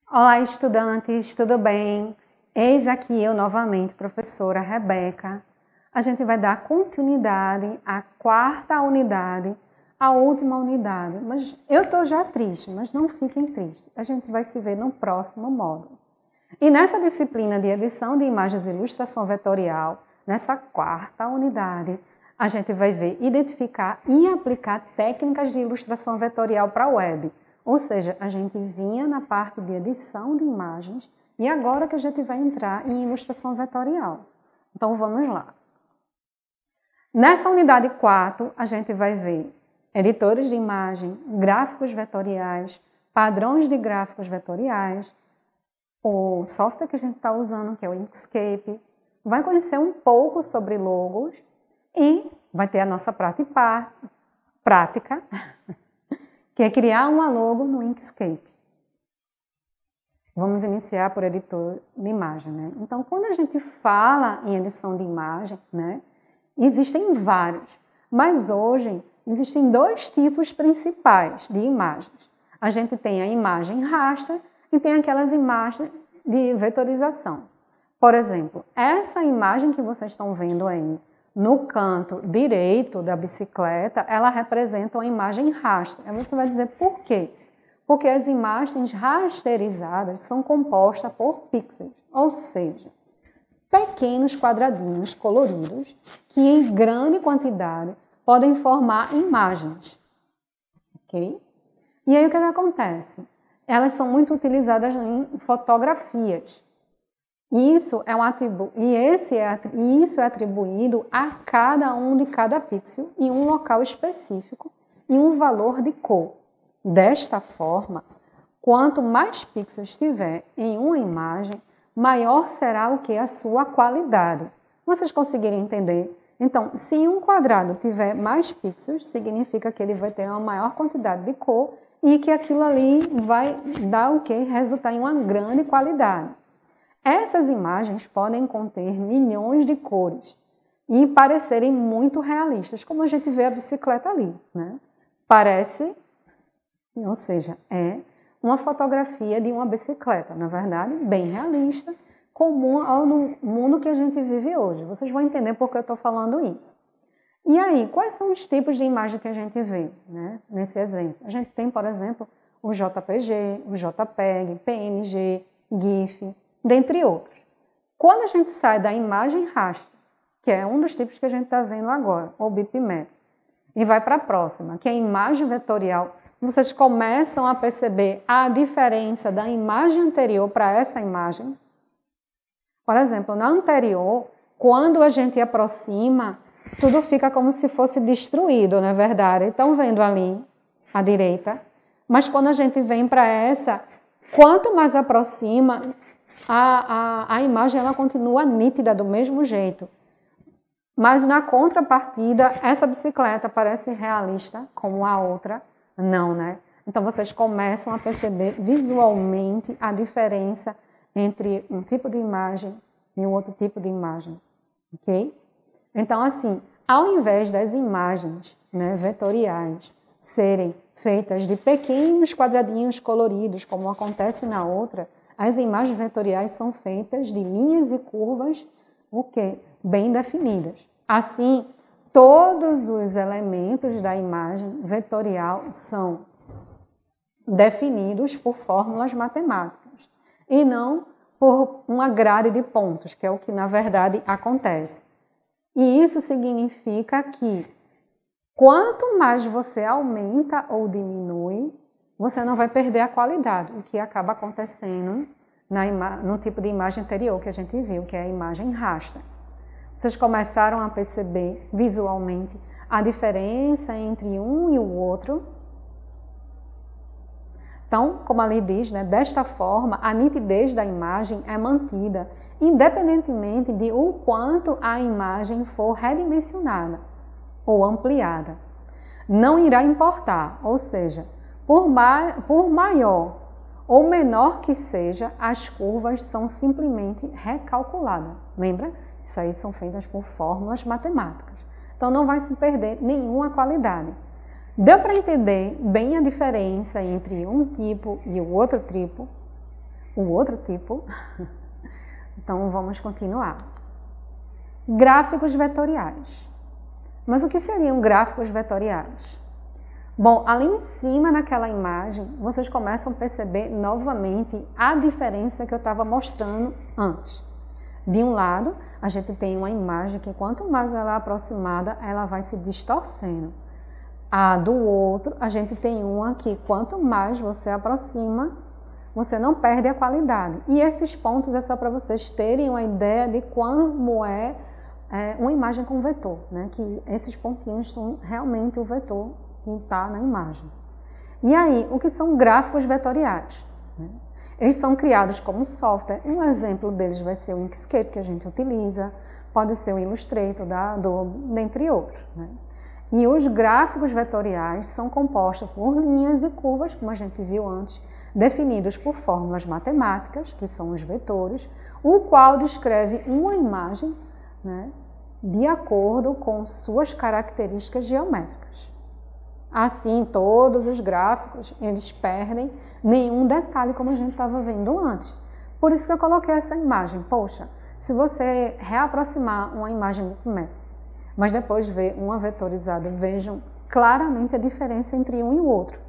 Olá, estudantes, tudo bem? Eis aqui eu novamente, professora Rebeca. A gente vai dar continuidade à quarta unidade, à última unidade. Mas eu estou já triste, mas não fiquem tristes. A gente vai se ver no próximo módulo. E nessa disciplina de edição de imagens e ilustração vetorial, nessa quarta unidade, a gente vai ver identificar e aplicar técnicas de ilustração vetorial para a web. Ou seja, a gente vinha na parte de edição de imagens e agora que a gente vai entrar em ilustração vetorial. Então vamos lá. Nessa unidade 4, a gente vai ver editores de imagem, gráficos vetoriais, padrões de gráficos vetoriais, o software que a gente está usando, que é o Inkscape, vai conhecer um pouco sobre logos e vai ter a nossa prática, que é criar uma logo no Inkscape. Vamos iniciar por editor de imagem, né? Então, quando a gente fala em edição de imagem, né, existem vários, mas hoje existem dois tipos principais de imagens. A gente tem a imagem raster e tem aquelas imagens de vetorização. Por exemplo, essa imagem que vocês estão vendo aí, no canto direito da bicicleta, ela representa uma imagem raster. Aí você vai dizer por quê? Porque as imagens rasterizadas são compostas por pixels, ou seja, pequenos quadradinhos coloridos que em grande quantidade podem formar imagens. Ok? E aí o que acontece? Elas são muito utilizadas em fotografias. Isso é atribuído a cada um de cada pixel em um local específico e um valor de cor. Desta forma, quanto mais pixels tiver em uma imagem, maior será o que? A sua qualidade. Vocês conseguirem entender? Então, se um quadrado tiver mais pixels, significa que ele vai ter uma maior quantidade de cor e que aquilo ali vai dar o que? Resultar em uma grande qualidade. Essas imagens podem conter milhões de cores e parecerem muito realistas, como a gente vê a bicicleta ali, né? Parece, ou seja, é uma fotografia de uma bicicleta, na verdade, bem realista, comum ao mundo que a gente vive hoje. Vocês vão entender por que eu estou falando isso. E aí, quais são os tipos de imagem que a gente vê, né, nesse exemplo? A gente tem, por exemplo, o JPG, o JPEG, PNG, GIF, dentre outros. Quando a gente sai da imagem raster, que é um dos tipos que a gente está vendo agora, o bitmap, e vai para a próxima, que é a imagem vetorial, vocês começam a perceber a diferença da imagem anterior para essa imagem. Por exemplo, na anterior, quando a gente aproxima, tudo fica como se fosse destruído, não é verdade? Estão vendo ali, à direita? Mas quando a gente vem para essa, quanto mais aproxima, a imagem ela continua nítida do mesmo jeito. Mas na contrapartida, essa bicicleta parece realista como a outra. Não, né? Então vocês começam a perceber visualmente a diferença entre um tipo de imagem e um outro tipo de imagem. Ok? Então, assim, ao invés das imagens, né, vetoriais serem feitas de pequenos quadradinhos coloridos, como acontece na outra, as imagens vetoriais são feitas de linhas e curvas, o quê? Bem definidas. Assim, todos os elementos da imagem vetorial são definidos por fórmulas matemáticas e não por uma grade de pontos, que é o que na verdade acontece. E isso significa que quanto mais você aumenta ou diminui, você não vai perder a qualidade, o que acaba acontecendo no tipo de imagem anterior que a gente viu, que é a imagem raster. Vocês começaram a perceber visualmente a diferença entre um e o outro? Então, como ali diz, né, desta forma, a nitidez da imagem é mantida, independentemente de o quanto a imagem for redimensionada ou ampliada. Não irá importar, ou seja, Por maior ou menor que seja, as curvas são simplesmente recalculadas. Lembra? Isso aí são feitas por fórmulas matemáticas. Então não vai se perder nenhuma qualidade. Deu para entender bem a diferença entre um tipo e o outro tipo? Então vamos continuar. Gráficos vetoriais. Mas o que seriam gráficos vetoriais? Bom, ali em cima naquela imagem, vocês começam a perceber novamente a diferença que eu estava mostrando antes. De um lado, a gente tem uma imagem que quanto mais ela é aproximada, ela vai se distorcendo. Do outro, a gente tem uma que quanto mais você aproxima, você não perde a qualidade. E esses pontos é só para vocês terem uma ideia de como é uma imagem com vetor, né? Que esses pontinhos são realmente o vetor que está na imagem. E aí, o que são gráficos vetoriais? Né? Eles são criados como software. Um exemplo deles vai ser o Inkscape, que a gente utiliza, pode ser o Illustrator da Adobe, dentre outros. Né? E os gráficos vetoriais são compostos por linhas e curvas, como a gente viu antes, definidos por fórmulas matemáticas, que são os vetores, o qual descreve uma imagem, né, de acordo com suas características geométricas. Assim, todos os gráficos, eles perdem nenhum detalhe, como a gente estava vendo antes. Por isso que eu coloquei essa imagem. Poxa, se você reaproximar uma imagem do método, mas depois ver uma vetorizada, vejam claramente a diferença entre um e o outro.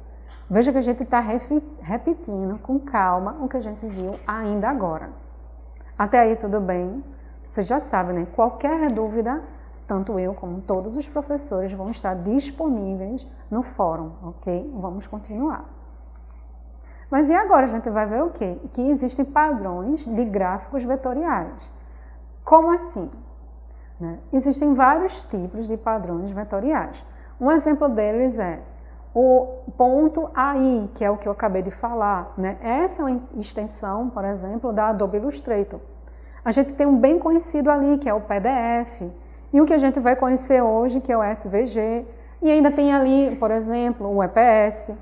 Veja que a gente está repetindo com calma o que a gente viu ainda agora. Até aí tudo bem? Vocês já sabem, né? Qualquer dúvida, tanto eu como todos os professores vão estar disponíveis no fórum, ok? Vamos continuar. Mas e agora a gente vai ver o quê? Que existem padrões de gráficos vetoriais. Como assim? Né? Existem vários tipos de padrões vetoriais. Um exemplo deles é o ponto AI, que é o que eu acabei de falar. Né? Essa é uma extensão, por exemplo, da Adobe Illustrator. A gente tem um bem conhecido ali, que é o PDF, e o que a gente vai conhecer hoje, que é o SVG, e ainda tem ali, por exemplo, o EPS.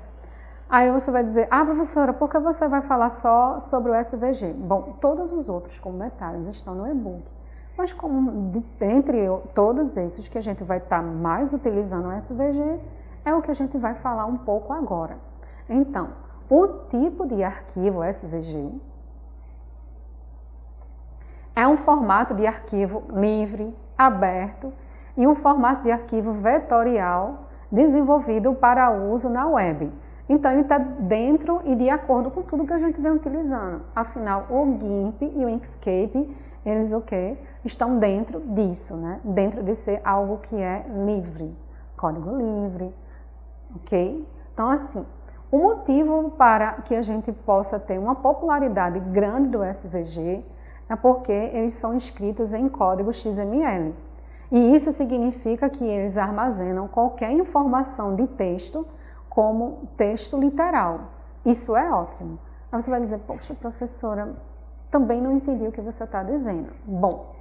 Aí você vai dizer, professora, por que você vai falar só sobre o SVG? Bom, todos os outros, como detalhes, estão no e-book. Mas como entre todos esses que a gente vai estar mais utilizando o SVG, é o que a gente vai falar um pouco agora. Então, o tipo de arquivo SVG é um formato de arquivo livre, aberto e um formato de arquivo vetorial desenvolvido para uso na web. Então, ele está dentro e de acordo com tudo que a gente vem utilizando. Afinal, o GIMP e o Inkscape, eles estão dentro disso, né? Dentro de ser algo que é livre, código livre, ok? Então, assim, o motivo para que a gente possa ter uma popularidade grande do SVG é porque eles são escritos em código XML. E isso significa que eles armazenam qualquer informação de texto como texto literal. Isso é ótimo. Aí você vai dizer, poxa, professora, também não entendi o que você está dizendo. Bom,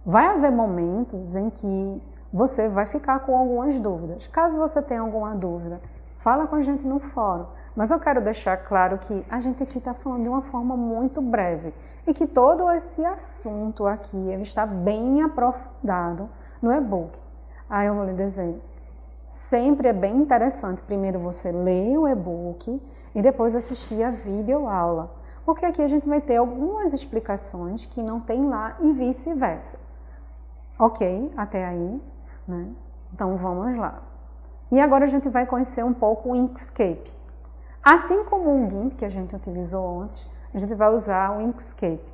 vai haver momentos em que você vai ficar com algumas dúvidas. Caso você tenha alguma dúvida, fala com a gente no fórum. Mas eu quero deixar claro que a gente aqui está falando de uma forma muito breve e que todo esse assunto aqui ele está bem aprofundado no e-book. Aí eu vou lhe dizer, sempre é bem interessante primeiro você ler o e-book e depois assistir a videoaula, porque aqui a gente vai ter algumas explicações que não tem lá e vice-versa. Ok? Até aí, né? Então vamos lá. E agora a gente vai conhecer um pouco o Inkscape. Assim como o GIMP que a gente utilizou antes, a gente vai usar o Inkscape.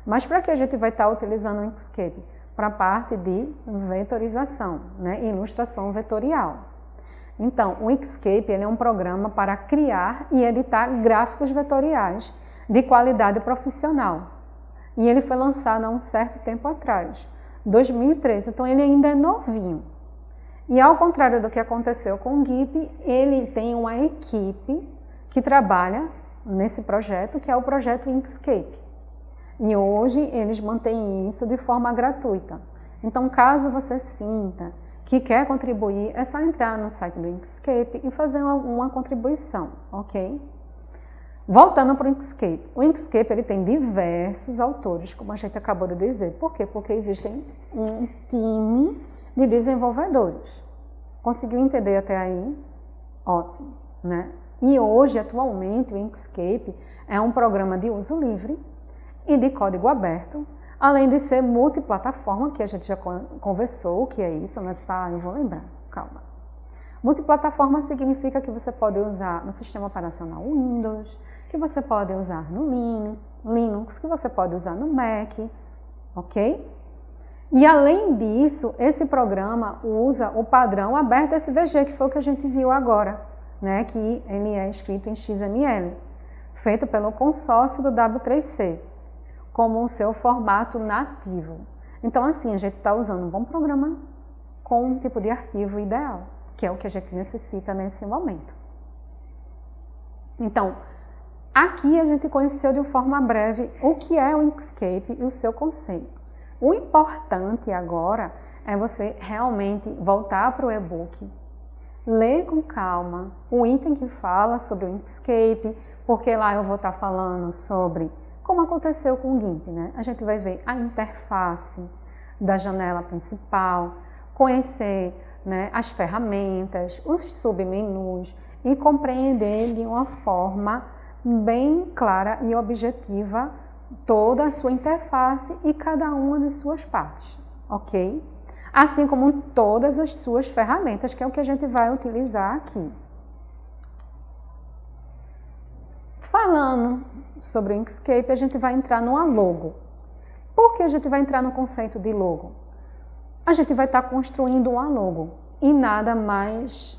Mas para que a gente vai estar utilizando o Inkscape? Para a parte de vetorização, né? Ilustração vetorial. Então, o Inkscape ele é um programa para criar e editar gráficos vetoriais de qualidade profissional. E ele foi lançado há um certo tempo atrás, 2013, então ele ainda é novinho. E ao contrário do que aconteceu com o GIMP, ele tem uma equipe que trabalha nesse projeto, que é o projeto Inkscape. E hoje eles mantêm isso de forma gratuita. Então, caso você sinta que quer contribuir, é só entrar no site do Inkscape e fazer uma contribuição, ok? Voltando para o Inkscape. O Inkscape ele tem diversos autores, como a gente acabou de dizer. Por quê? Porque existe um time de desenvolvedores. Conseguiu entender até aí? Ótimo, né? E hoje, atualmente, o Inkscape é um programa de uso livre e de código aberto, além de ser multiplataforma, que a gente já conversou o que é isso, mas eu vou lembrar, calma. Multiplataforma significa que você pode usar no sistema operacional Windows, que você pode usar no Linux, que você pode usar no Mac, ok? E além disso, esse programa usa o padrão aberto SVG, que foi o que a gente viu agora, né? Que ele é escrito em XML, feito pelo consórcio do W3C, como o seu formato nativo. Então, assim, a gente está usando um bom programa com um tipo de arquivo ideal, que é o que a gente necessita nesse momento. Então, aqui a gente conheceu de forma breve o que é o Inkscape e o seu conceito. O importante agora é você realmente voltar para o e-book, ler com calma o item que fala sobre o Inkscape, porque lá eu vou estar falando sobre como aconteceu com o GIMP, né? A gente vai ver a interface da janela principal, conhecer, né, as ferramentas, os submenus e compreender de uma forma bem clara e objetiva toda a sua interface e cada uma das suas partes, ok? Assim como todas as suas ferramentas, que é o que a gente vai utilizar aqui. Falando sobre o Inkscape, a gente vai entrar numa logo. Por que a gente vai entrar no conceito de logo? A gente vai estar construindo uma logo e nada mais,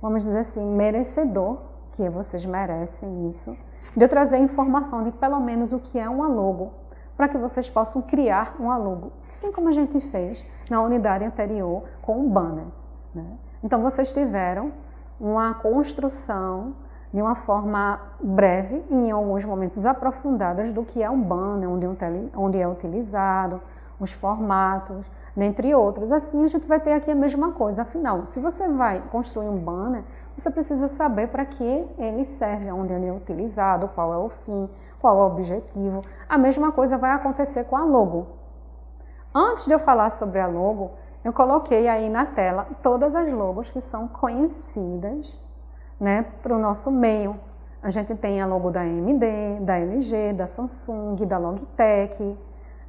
vamos dizer assim, merecedor, que vocês merecem isso, de eu trazer informação de pelo menos o que é uma logo, para que vocês possam criar uma logo, assim como a gente fez na unidade anterior com o banner, né? Então vocês tiveram uma construção de uma forma breve e em alguns momentos aprofundadas do que é um banner, onde é utilizado, os formatos, dentre outros. Assim a gente vai ter aqui a mesma coisa. Afinal, se você vai construir um banner, você precisa saber para que ele serve, onde ele é utilizado, qual é o fim, qual é o objetivo. A mesma coisa vai acontecer com a logo. Antes de eu falar sobre a logo, eu coloquei aí na tela todas as logos que são conhecidas, né, para o nosso meio. A gente tem a logo da AMD, da LG, da Samsung, da Logitech,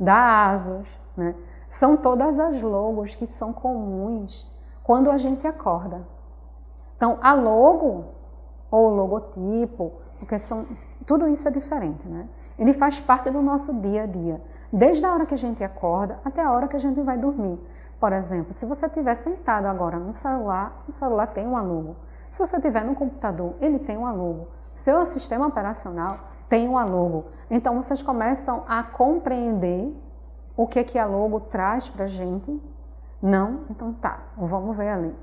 da Asus, né? São todas as logos que são comuns quando a gente acorda. Então, a logo ou logotipo, porque tudo isso é diferente, né? Ele faz parte do nosso dia a dia, desde a hora que a gente acorda até a hora que a gente vai dormir. Por exemplo, se você estiver sentado agora no celular, o celular tem uma logo. Se você estiver no computador, ele tem uma logo. Seu sistema operacional tem uma logo. Então, vocês começam a compreender o que a logo traz para a gente. Não? Então tá, vamos ver ali.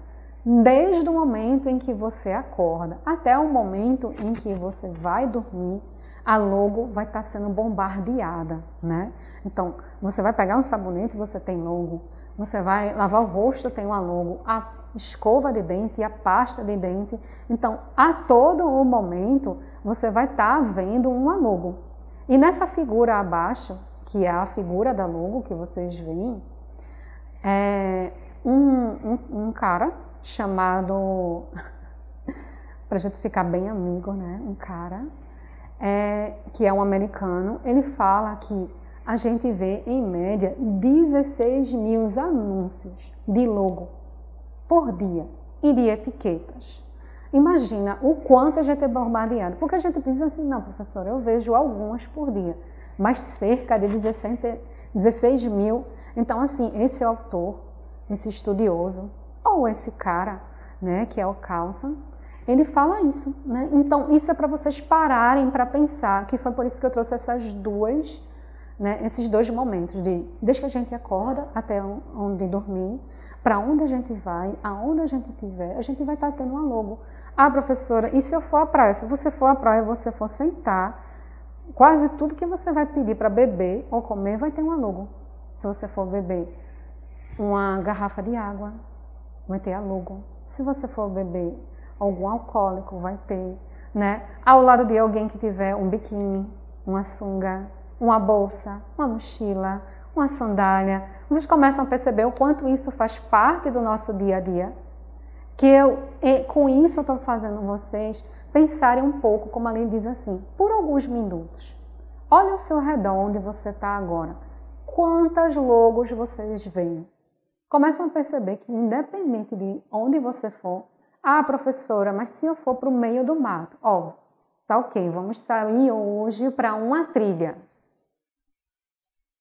Desde o momento em que você acorda até o momento em que você vai dormir, a logo vai estar sendo bombardeada, né? Então, você vai pegar um sabonete, você tem logo. Você vai lavar o rosto, tem uma logo. A escova de dente e a pasta de dente. Então, a todo o momento, você vai estar vendo uma logo. E nessa figura abaixo, que é a figura da logo que vocês veem, é um cara chamado, para a gente ficar bem amigo, né? Um cara que é um americano. Ele fala que a gente vê, em média, 16 mil anúncios de logo por dia e de etiquetas. Imagina o quanto a gente é bombardeado. Porque a gente pensa assim, não, professora, eu vejo algumas por dia, mas cerca de 16 mil. Então, assim, esse autor, esse estudioso, ou esse cara, né, que é o Carlson, ele fala isso, né? Então, isso é para vocês pararem para pensar, que foi por isso que eu trouxe esses dois momentos, desde que a gente acorda até onde dormir, para onde a gente vai, aonde a gente estiver, a gente vai estar tendo uma logo. Ah, professora, e se eu for à praia? Se você for à praia e você for sentar, quase tudo que você vai pedir para beber ou comer vai ter uma logo. Se você for beber uma garrafa de água, vai ter a logo. Se você for beber algum alcoólico, vai ter, né? Ao lado de alguém que tiver um biquíni, uma sunga, uma bolsa, uma mochila, uma sandália, vocês começam a perceber o quanto isso faz parte do nosso dia a dia. Que com isso eu estou fazendo vocês pensarem um pouco, como a Aline diz assim, por alguns minutos. Olha ao seu redor onde você está agora. Quantas logos vocês veem? Começam a perceber que independente de onde você for, professora, mas se eu for para o meio do mato, tá ok, vamos sair hoje para uma trilha.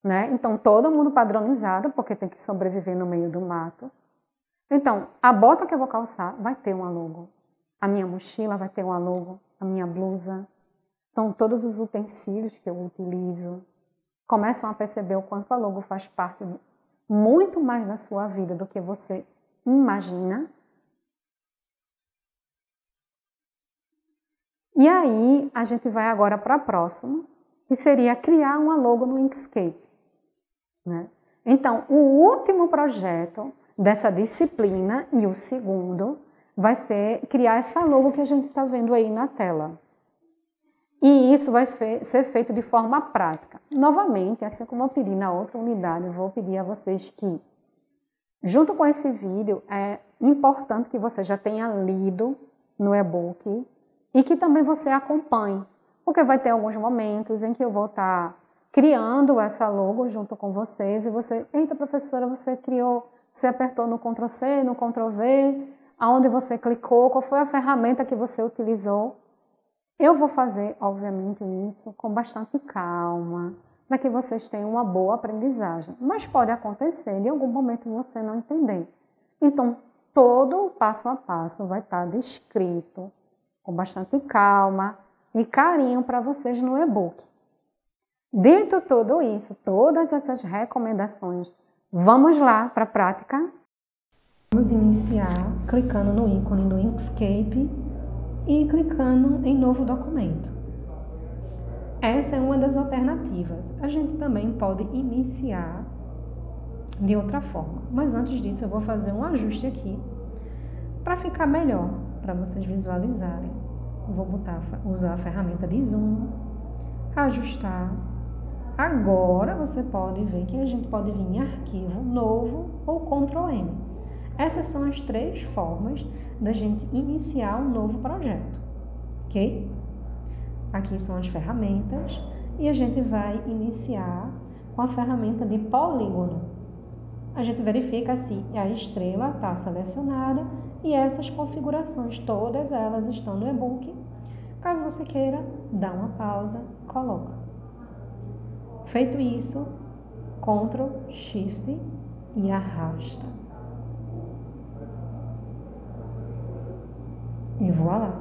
Né? Então, todo mundo padronizado, porque tem que sobreviver no meio do mato. Então, a bota que eu vou calçar vai ter uma logo. A minha mochila vai ter uma logo. A minha blusa. Então, todos os utensílios que eu utilizo começam a perceber o quanto a logo faz parte muito mais da sua vida do que você imagina. E aí, a gente vai agora para a próxima, que seria criar uma logo no Inkscape. Né? Então, o último projeto dessa disciplina e o segundo vai ser criar essa logo que a gente está vendo aí na tela. E isso vai ser feito de forma prática. Novamente, assim como eu pedi na outra unidade, eu vou pedir a vocês que, junto com esse vídeo, é importante que você já tenha lido no e-book e que também você acompanhe, porque vai ter alguns momentos em que eu vou estar criando essa logo junto com vocês e você, eita professora, você criou, você apertou no Ctrl+C, no Ctrl+V, aonde você clicou, qual foi a ferramenta que você utilizou. Eu vou fazer, obviamente, isso com bastante calma, para que vocês tenham uma boa aprendizagem. Mas pode acontecer de algum momento você não entender. Então, todo o passo a passo vai estar descrito com bastante calma e carinho para vocês no e-book. Dito tudo isso, todas essas recomendações, vamos lá para a prática? Vamos iniciar clicando no ícone do Inkscape e clicando em novo documento. Essa é uma das alternativas. A gente também pode iniciar de outra forma, mas antes disso eu vou fazer um ajuste aqui para ficar melhor, para vocês visualizarem. Eu vou usar a ferramenta de zoom, ajustar. Agora você pode ver que a gente pode vir em arquivo novo ou Ctrl+N. Essas são as 3 formas da gente iniciar um novo projeto, ok? Aqui são as ferramentas e a gente vai iniciar com a ferramenta de polígono. A gente verifica se a estrela está selecionada e essas configurações, todas elas estão no e-book. Caso você queira, dá uma pausa, coloca. Feito isso, Ctrl, Shift e arrasta. E voilá!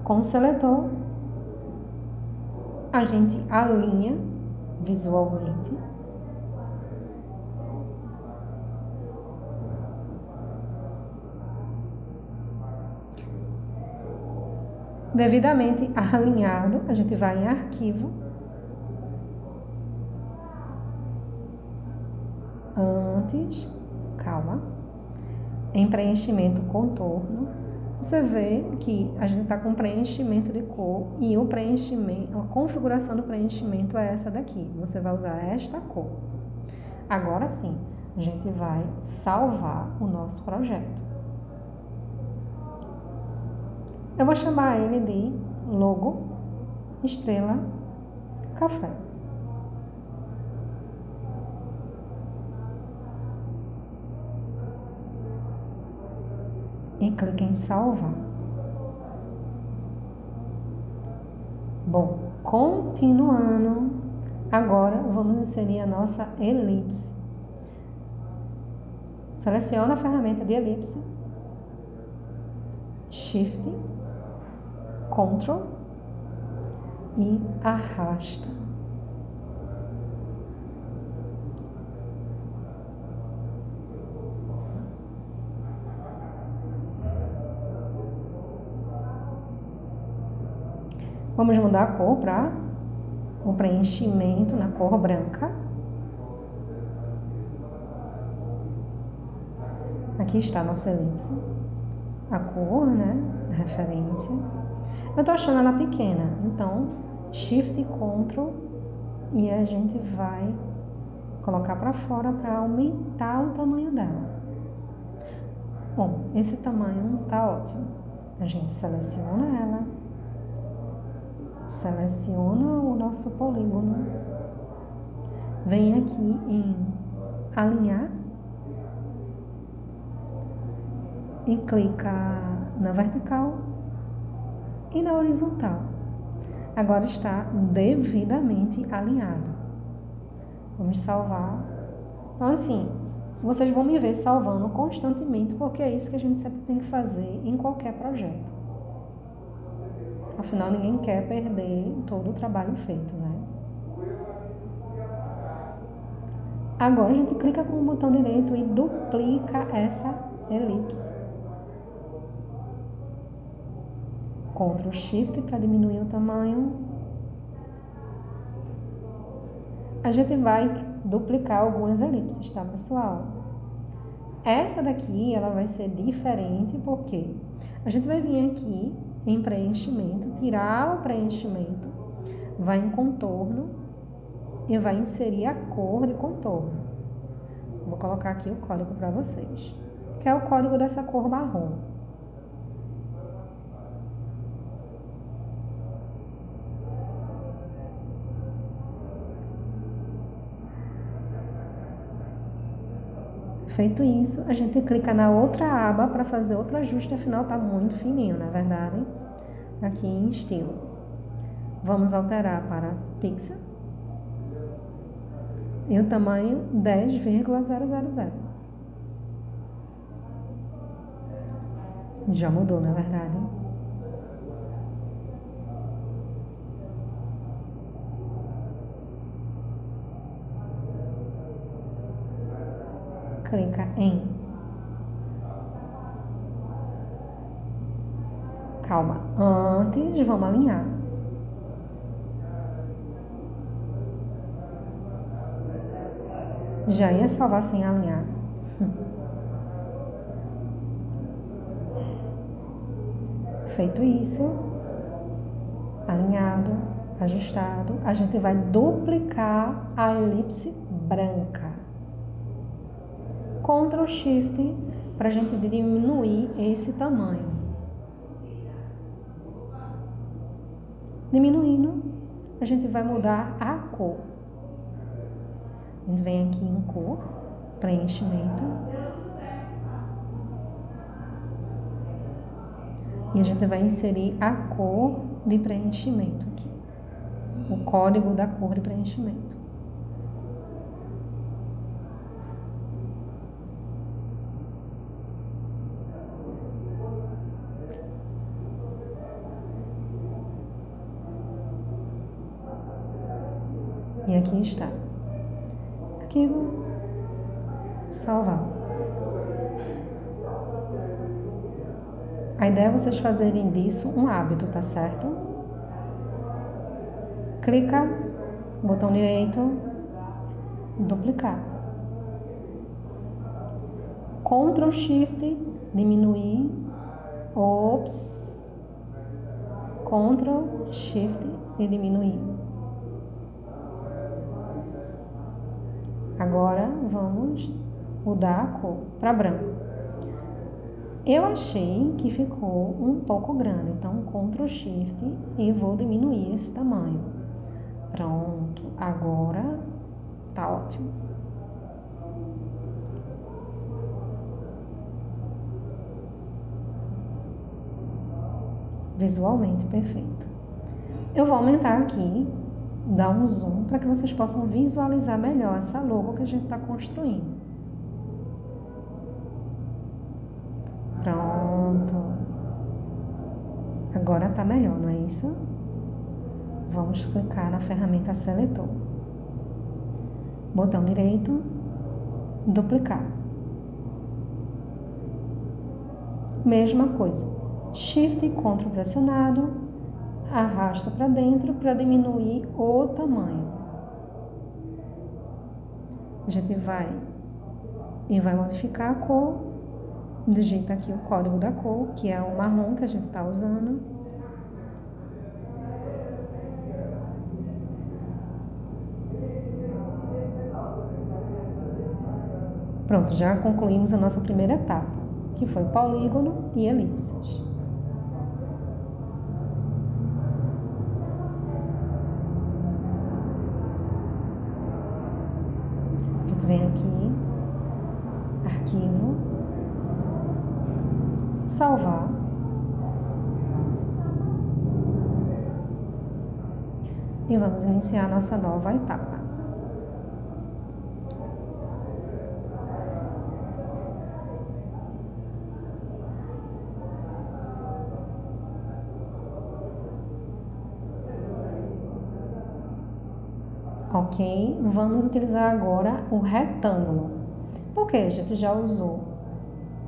Com o seletor, a gente alinha visualmente. Devidamente alinhado, a gente vai em arquivo. Antes, calma, em preenchimento contorno, você vê que a gente está com preenchimento de cor e o preenchimento, a configuração do preenchimento é essa daqui. Você vai usar esta cor. Agora sim, a gente vai salvar o nosso projeto. Eu vou chamar ele de logo estrela café. E clique em salvar. Bom, continuando, agora vamos inserir a nossa elipse. Seleciona a ferramenta de elipse, Shift, Ctrl e arrasta. Vamos mudar a cor para o preenchimento na cor branca. Aqui está a nossa elipse, a cor, né, a referência. Eu estou achando ela pequena, então Shift e Ctrl e a gente vai colocar para fora para aumentar o tamanho dela. Bom, esse tamanho tá ótimo. A gente seleciona ela, seleciona o nosso polígono, vem aqui em alinhar e clica na vertical e na horizontal. Agora está devidamente alinhado. Vamos salvar. Então, assim, vocês vão me ver salvando constantemente, porque é isso que a gente sempre tem que fazer em qualquer projeto. Afinal, ninguém quer perder todo o trabalho feito, né? Agora a gente clica com o botão direito e duplica essa elipse. Ctrl Shift para diminuir o tamanho. A gente vai duplicar algumas elipses, tá, pessoal? Essa daqui, ela vai ser diferente porque a gente vai vir aqui em preenchimento, tirar o preenchimento, vai em contorno e vai inserir a cor de contorno. Vou colocar aqui o código para vocês, que é o código dessa cor marrom. Feito isso, a gente clica na outra aba para fazer outro ajuste, afinal tá muito fininho, na verdade. Aqui em estilo. Vamos alterar para pixel. E o tamanho 10,000. Já mudou, na verdade. Clica em. Calma, antes vamos alinhar. Já ia salvar sem alinhar. Feito isso, alinhado, ajustado, a gente vai duplicar a elipse branca. Ctrl Shift para a gente diminuir esse tamanho. Diminuindo, a gente vai mudar a cor. A gente vem aqui em cor, preenchimento. E a gente vai inserir a cor de preenchimento aqui. O código da cor de preenchimento. E aqui está. Arquivo. Salvar. A ideia é vocês fazerem disso um hábito, tá certo? Clica, botão direito, duplicar. Ctrl Shift, diminuir. Ops. Ctrl Shift e diminuir. Agora vamos mudar a cor para branco. Eu achei que ficou um pouco grande, então Ctrl Shift e vou diminuir esse tamanho. Pronto, agora tá ótimo. Visualmente perfeito. Eu vou aumentar aqui, dar um zoom para que vocês possam visualizar melhor essa logo que a gente está construindo. Pronto. Agora tá melhor, não é isso? Vamos clicar na ferramenta Seletor. Botão direito, duplicar. Mesma coisa. Shift e Ctrl pressionado, arrasta para dentro para diminuir o tamanho. A gente vai modificar a cor digita aqui o código da cor, que é o marrom que a gente está usando. Pronto, já concluímos a nossa primeira etapa, que foi polígono e elipses. A gente vem aqui, arquivo, salvar. E vamos iniciar a nossa nova etapa. Ok, vamos utilizar agora o retângulo. Porque a gente já usou,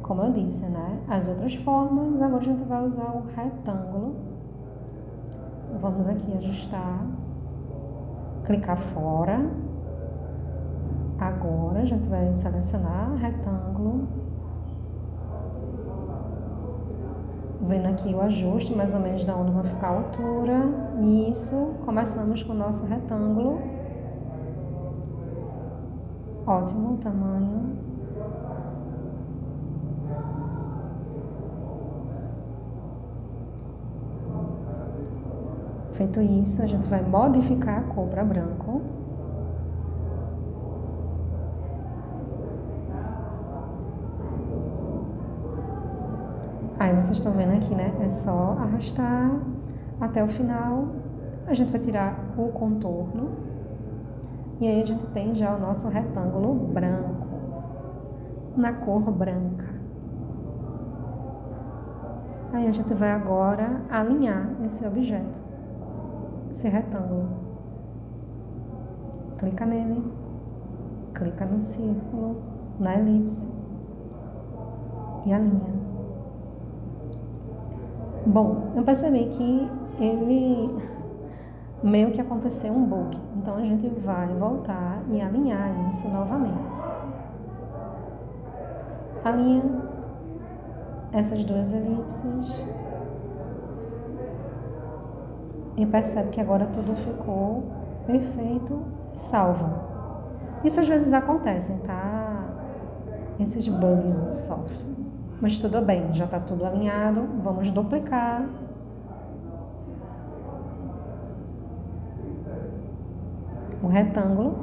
como eu disse, né, as outras formas, agora a gente vai usar o retângulo. Vamos aqui ajustar, clicar fora. Agora a gente vai selecionar retângulo. Vendo aqui o ajuste, mais ou menos da onde vai ficar a altura. Isso, começamos com o nosso retângulo. Ótimo o tamanho. Feito isso, a gente vai modificar a cor para branco. Aí vocês estão vendo aqui, né? É só arrastar até o final. A gente vai tirar o contorno. E aí a gente tem já o nosso retângulo branco, na cor branca. Aí a gente vai agora alinhar esse objeto, esse retângulo. Clica nele, clica no círculo, na elipse e alinha. Bom, eu percebi que ele meio que aconteceu um bug, então a gente vai voltar e alinhar isso novamente. Alinha essas duas elipses e percebe que agora tudo ficou perfeito e salva. Isso às vezes acontece, tá? Esses bugs do software. Mas tudo bem, já está tudo alinhado. Vamos duplicar. O retângulo.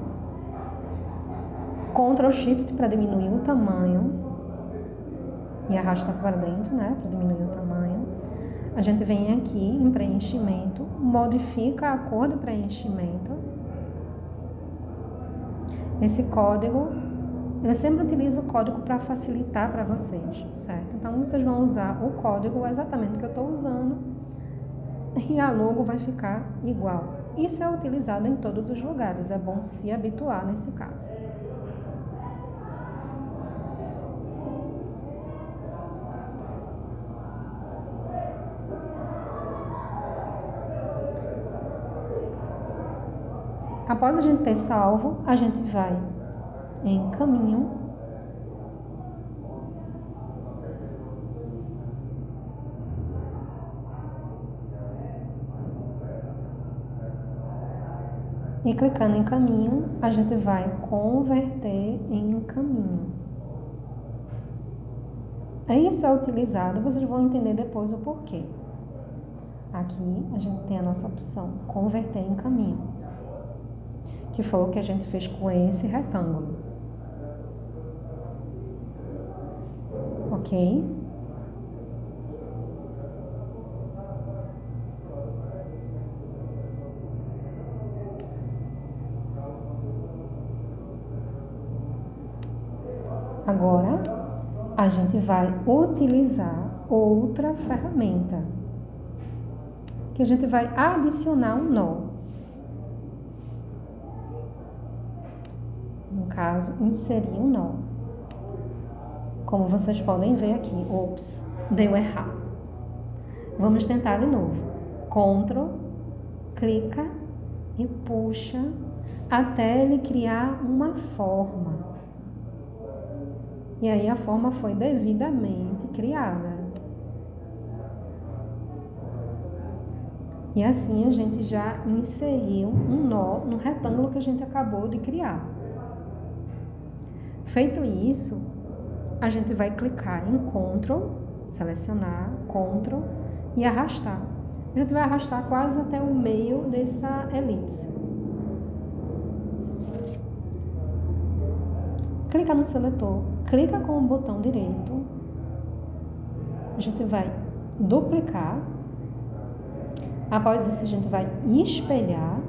Ctrl Shift para diminuir o tamanho. E arrasta para dentro, né? Para diminuir o tamanho. A gente vem aqui em preenchimento, modifica a cor do preenchimento. Esse código, eu sempre utilizo o código para facilitar para vocês, certo? Então, vocês vão usar o código exatamente que eu estou usando e a logo vai ficar igual. Isso é utilizado em todos os lugares, é bom se habituar nesse caso. Após a gente ter salvo, a gente vai em caminho. E clicando em caminho, a gente vai converter em caminho. Isso é utilizado, vocês vão entender depois o porquê. Aqui a gente tem a nossa opção, converter em caminho, que foi o que a gente fez com esse retângulo. Ok? Agora, a gente vai utilizar outra ferramenta, que a gente vai adicionar um nó. No caso, inserir um nó. Como vocês podem ver aqui, ops, deu errado. Vamos tentar de novo. Ctrl, clica e puxa até ele criar uma forma. E aí a forma foi devidamente criada. E assim a gente já inseriu um nó no retângulo que a gente acabou de criar. Feito isso, a gente vai clicar em Ctrl, selecionar, Ctrl e arrastar. A gente vai arrastar quase até o meio dessa elipse. Clica no seletor, clica com o botão direito. A gente vai duplicar. Após isso, a gente vai espelhar.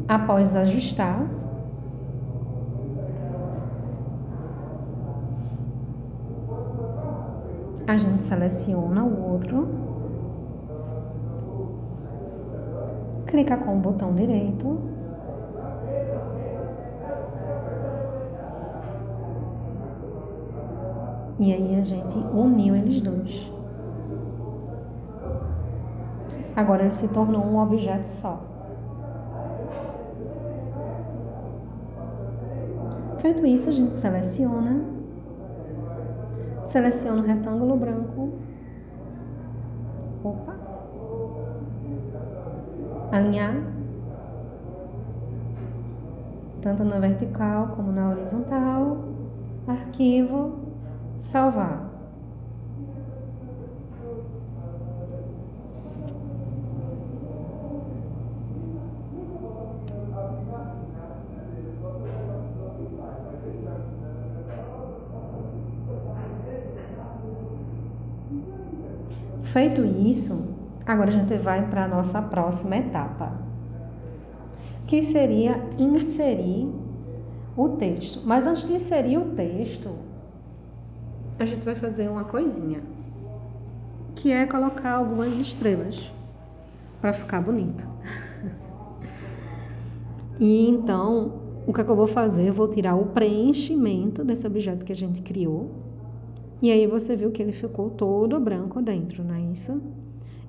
Após ajustar, a gente seleciona o outro, clica com o botão direito, e aí a gente uniu eles dois. Agora ele se tornou um objeto só. Feito isso, a gente seleciona o retângulo branco, alinhar, tanto na vertical como na horizontal, arquivo, salvar. Feito isso, agora a gente vai para a nossa próxima etapa, que seria inserir o texto. Mas antes de inserir o texto, a gente vai fazer uma coisinha, que é colocar algumas estrelas para ficar bonito. E então, o que é que eu vou fazer? Eu vou tirar o preenchimento desse objeto que a gente criou. E aí você viu que ele ficou todo branco dentro, não é isso?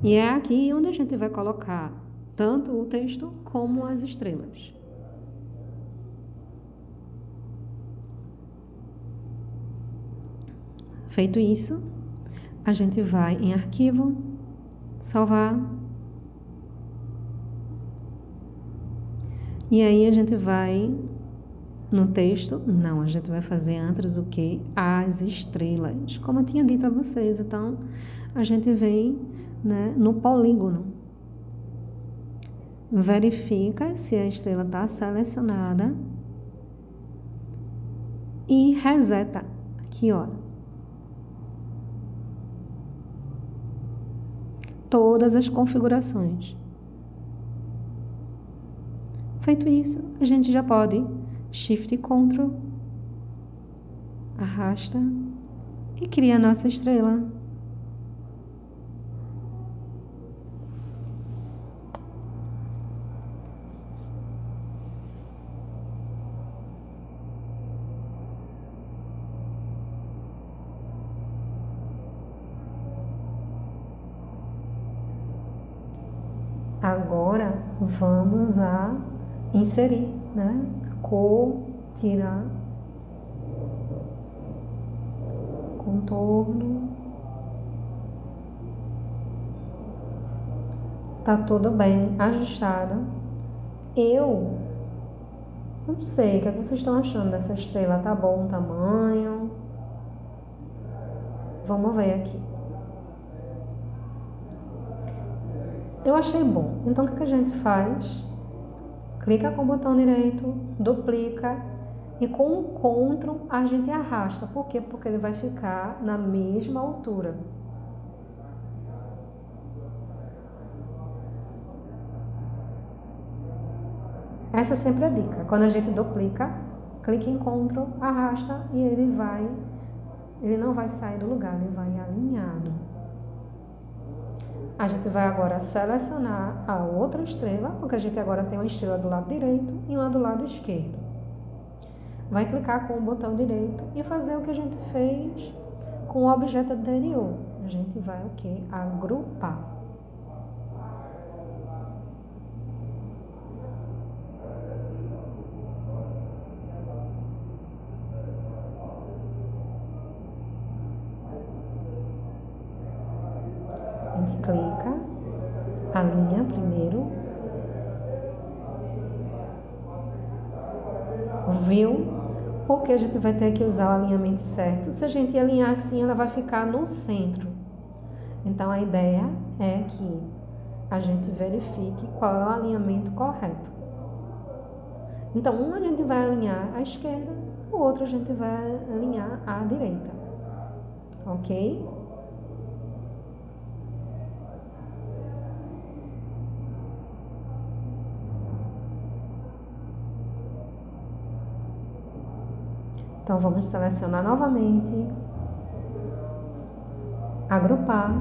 E é aqui onde a gente vai colocar tanto o texto como as estrelas. Feito isso, a gente vai em arquivo, salvar. E aí a gente vai no texto, não, a gente vai fazer antes o que? As estrelas, como eu tinha dito a vocês. Então, a gente vem, né, no polígono. Verifica se a estrela está selecionada e reseta aqui, ó. Todas as configurações. Feito isso, a gente já pode Shift e Ctrl, arrasta e cria a nossa estrela. Agora vamos a inserir, né? Cor, tirar, contorno. Tá tudo bem ajustado. Eu não sei o que vocês estão achando dessa estrela. Tá bom o tamanho? Vamos ver aqui. Eu achei bom. Então o que a gente faz? Clica com o botão direito, duplica e com o Ctrl a gente arrasta. Por quê? Porque ele vai ficar na mesma altura. Essa é sempre a dica. Quando a gente duplica, clica em Ctrl, arrasta e ele não vai sair do lugar, ele vai alinhado. A gente vai agora selecionar a outra estrela, porque a gente agora tem uma estrela do lado direito e uma do lado esquerdo. Vai clicar com o botão direito e fazer o que a gente fez com o objeto anterior. A gente vai o quê? Agrupar. A gente clica, alinha primeiro, viu? Porque a gente vai ter que usar o alinhamento certo. Se a gente alinhar assim, ela vai ficar no centro. Então, a ideia é que a gente verifique qual é o alinhamento correto. Então, um a gente vai alinhar à esquerda, o outro a gente vai alinhar à direita. Ok? Então, vamos selecionar novamente, agrupar.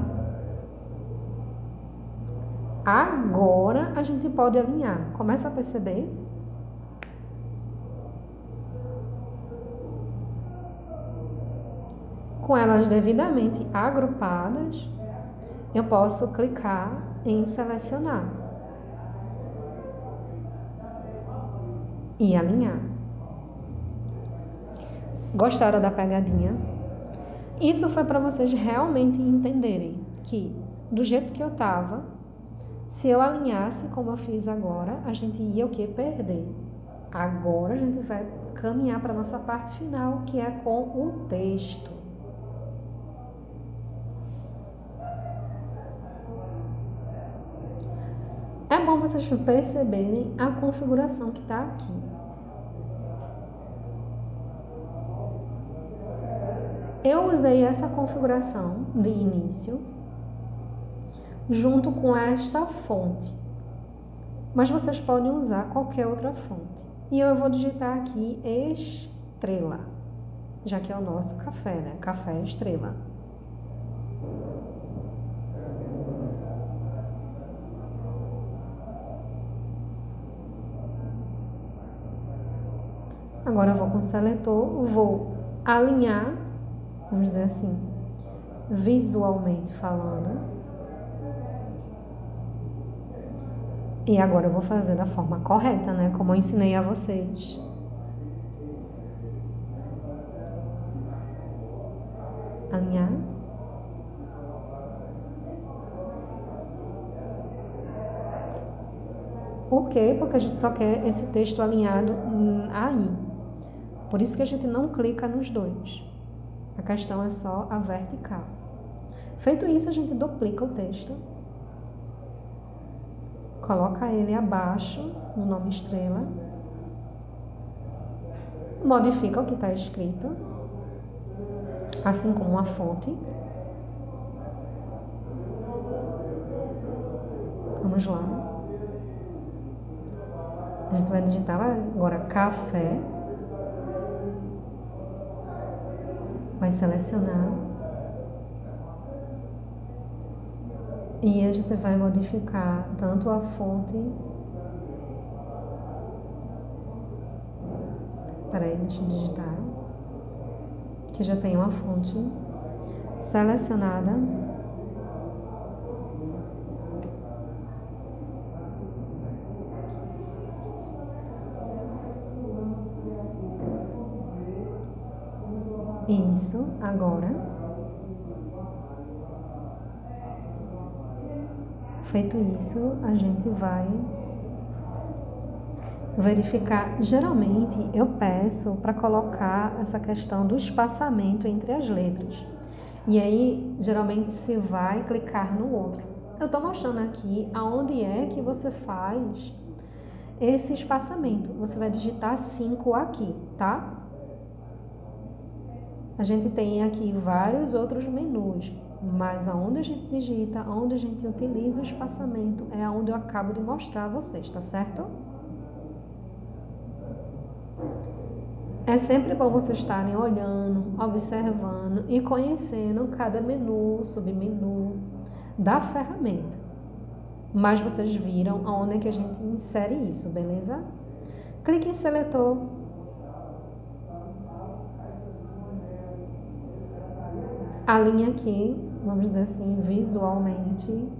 Agora, a gente pode alinhar. Começa a perceber? Com elas devidamente agrupadas, eu posso clicar em selecionar e alinhar. Gostaram da pegadinha? Isso foi para vocês realmente entenderem que, do jeito que eu estava, se eu alinhasse como eu fiz agora, a gente ia o quê? Perder. Agora a gente vai caminhar para a nossa parte final, que é com o texto. É bom vocês perceberem a configuração que está aqui. Eu usei essa configuração de início junto com esta fonte, mas vocês podem usar qualquer outra fonte. E eu vou digitar aqui estrela, já que é o nosso café, né? Café estrela. Agora eu vou com o seletor, vou alinhar, vamos dizer assim, visualmente falando. E agora eu vou fazer da forma correta, né? Como eu ensinei a vocês. Alinhar. Por quê? Porque a gente só quer esse texto alinhado aí. Por isso que a gente não clica nos dois. A questão é só a vertical. Feito isso, a gente duplica o texto. Coloca ele abaixo, no nome estrela. Modifica o que está escrito, assim como a fonte. Vamos lá. A gente vai digitar agora café. Vai selecionar. E a gente vai modificar tanto a fonte. Peraí, deixa eu digitar. Que já tem uma fonte selecionada. Isso, agora. Feito isso, a gente vai verificar. Geralmente, eu peço para colocar essa questão do espaçamento entre as letras. E aí, geralmente, se vai clicar no outro. Eu estou mostrando aqui aonde é que você faz esse espaçamento. Você vai digitar 5 aqui, tá? A gente tem aqui vários outros menus, mas aonde a gente digita, aonde a gente utiliza o espaçamento, é aonde eu acabo de mostrar a vocês, tá certo? É sempre bom vocês estarem olhando, observando e conhecendo cada menu, submenu, da ferramenta. Mas vocês viram aonde é que a gente insere isso, beleza? Clique em seletor. Alinha aqui, vamos dizer assim, visualmente.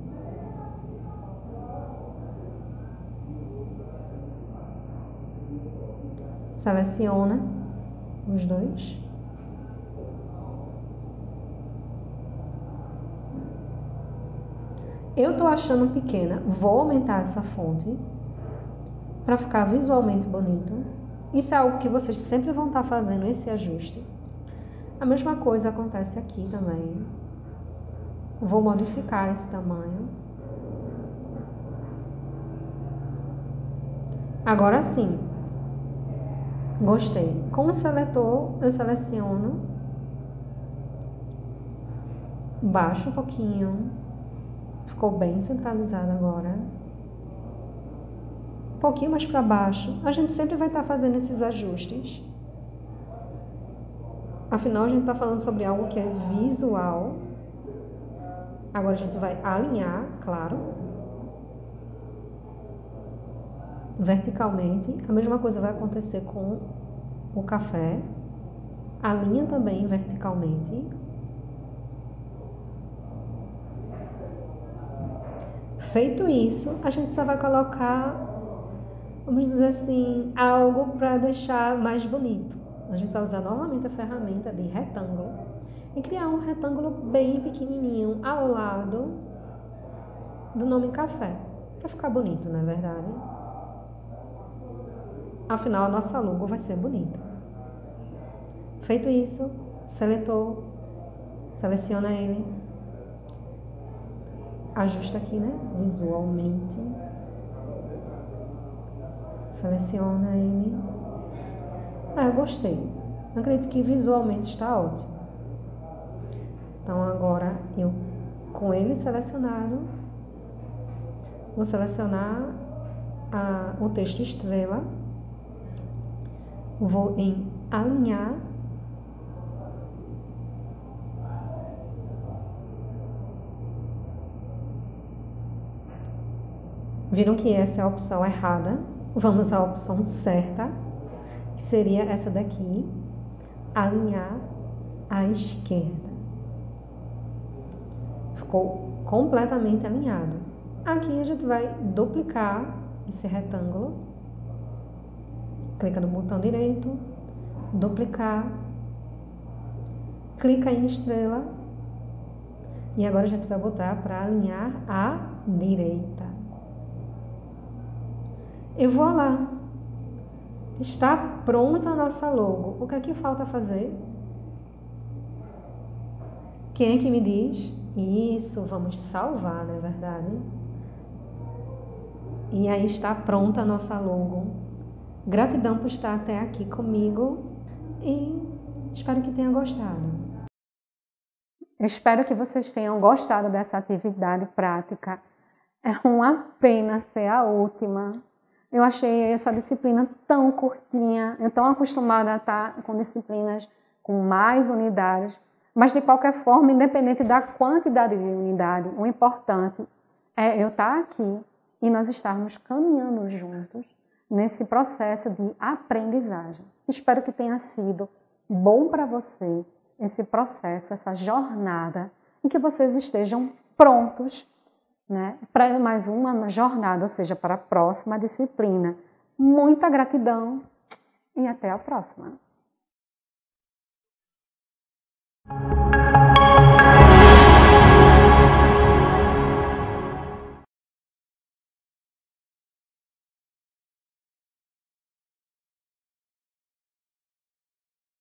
Seleciona os dois. Eu tô achando pequena, vou aumentar essa fonte para ficar visualmente bonito. Isso é algo que vocês sempre vão estar fazendo, esse ajuste. A mesma coisa acontece aqui também. Vou modificar esse tamanho. Agora sim. Gostei. Com o seletor, eu seleciono. Baixo um pouquinho. Ficou bem centralizado agora. Um pouquinho mais para baixo. A gente sempre vai estar fazendo esses ajustes. Afinal, a gente está falando sobre algo que é visual. Agora a gente vai alinhar, claro. Verticalmente. A mesma coisa vai acontecer com o café. Alinha também verticalmente. Feito isso, a gente só vai colocar, vamos dizer assim, algo para deixar mais bonito. A gente vai usar novamente a ferramenta de retângulo e criar um retângulo bem pequenininho ao lado do nome café, para ficar bonito, não é verdade? Afinal, a nossa logo vai ser bonita. Feito isso, seletor, seleciona ele, ajusta aqui, né, visualmente, seleciona ele. Eu gostei. Acredito que visualmente está ótimo. Então agora eu, com ele selecionado, vou selecionar o texto estrela, vou em alinhar, viram que essa é a opção errada, vamos à opção certa, que seria essa daqui, alinhar à esquerda. Ficou completamente alinhado. Aqui a gente vai duplicar esse retângulo, clica no botão direito, duplicar, clica em estrela e agora a gente vai botar para alinhar à direita. E voilá! Está pronta a nossa logo. O que é que falta fazer? Quem é que me diz? Isso, vamos salvar, não é verdade? E aí está pronta a nossa logo. Gratidão por estar até aqui comigo e espero que tenha gostado. Espero que vocês tenham gostado dessa atividade prática. É uma pena ser a última. Eu achei essa disciplina tão curtinha, eu tão acostumada a estar com disciplinas com mais unidades, mas de qualquer forma, independente da quantidade de unidade, o importante é eu estar aqui e nós estarmos caminhando juntos nesse processo de aprendizagem. Espero que tenha sido bom para você esse processo, essa jornada, e que vocês estejam prontos, né, para mais uma jornada, ou seja, para a próxima disciplina. Muita gratidão e até a próxima!